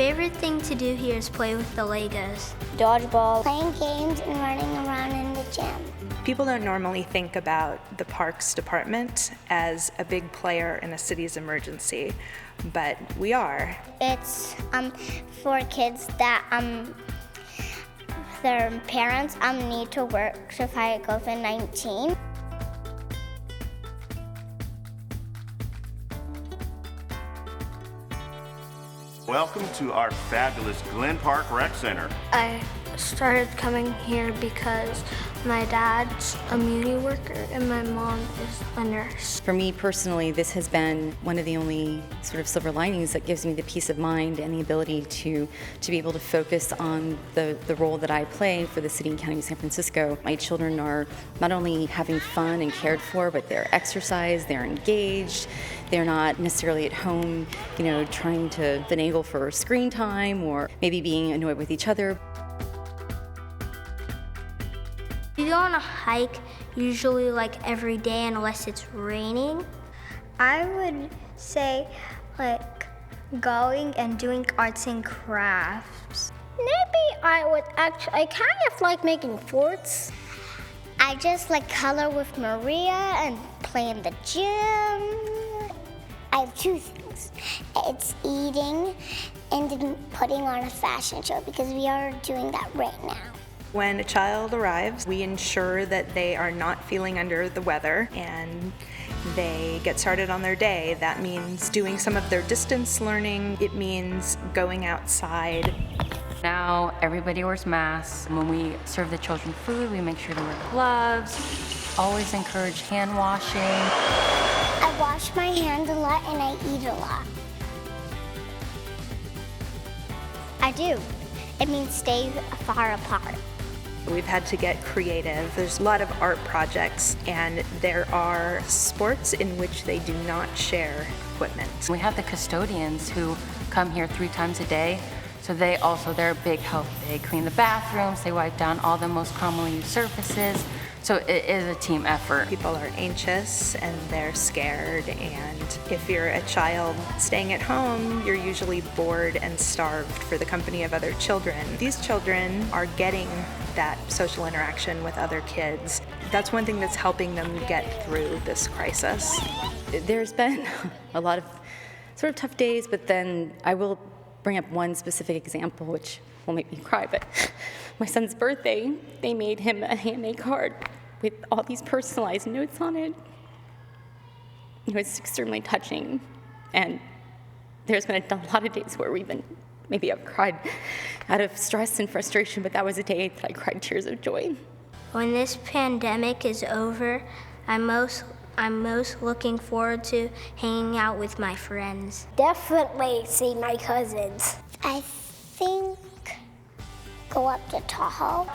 favorite thing to do here is play with the Legos. Dodgeball, playing games, and running around in the gym. People don't normally think about the Parks Department as a big player in a city's emergency, but we are. It's for kids that their parents need to work to fight COVID-19. Welcome to our fabulous Glen Park Rec Center. I started coming here because my dad's a muni worker and my mom is a nurse. For me personally, this has been one of the only sort of silver linings that gives me the peace of mind and the ability to be able to focus on the role that I play for the city and county of San Francisco. My children are not only having fun and cared for, but they're exercised, they're engaged, they're not necessarily at home, trying to finagle for screen time or maybe being annoyed with each other. You go on a hike usually like every day unless it's raining. I would say going and doing arts and crafts. Maybe I kind of like making forts. I just color with Maria and play in the gym. I have two things. It's eating and then putting on a fashion show because we are doing that right now. When a child arrives, we ensure that they are not feeling under the weather and they get started on their day. That means doing some of their distance learning. It means going outside. Now everybody wears masks. When we serve the children food, we make sure to wear gloves. Always encourage hand washing. I wash my hands a lot and I eat a lot. I do. It means stay far apart. We've had to get creative. There's a lot of art projects, and there are sports in which they do not share equipment. We have the custodians who come here 3 times a day, so they're a big help. They clean the bathrooms, they wipe down all the most commonly used surfaces, so it is a team effort. People are anxious and they're scared, and if you're a child staying at home, you're usually bored and starved for the company of other children. These children are getting that social interaction with other kids. That's one thing that's helping them get through this crisis. There's been a lot of sort of tough days, but then I will bring up one specific example, which will make me cry, but my son's birthday, they made him a handmade card with all these personalized notes on it. It was extremely touching, and there's been a lot of days where maybe I've cried out of stress and frustration, but that was a day that I cried tears of joy. When this pandemic is over, I'm most looking forward to hanging out with my friends. Definitely see my cousins. I think go up to Tahoe.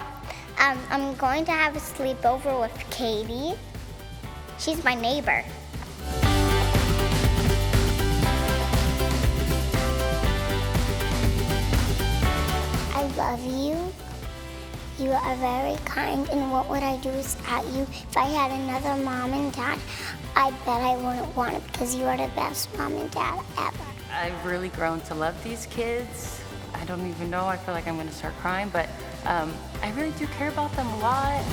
I'm going to have a sleepover with Katie. She's my neighbor. I love you. You are very kind, and what would I do without you? If I had another mom and dad, I bet I wouldn't want it because you are the best mom and dad ever. I've really grown to love these kids. I don't even know, I feel like I'm gonna start crying, but I really do care about them a lot.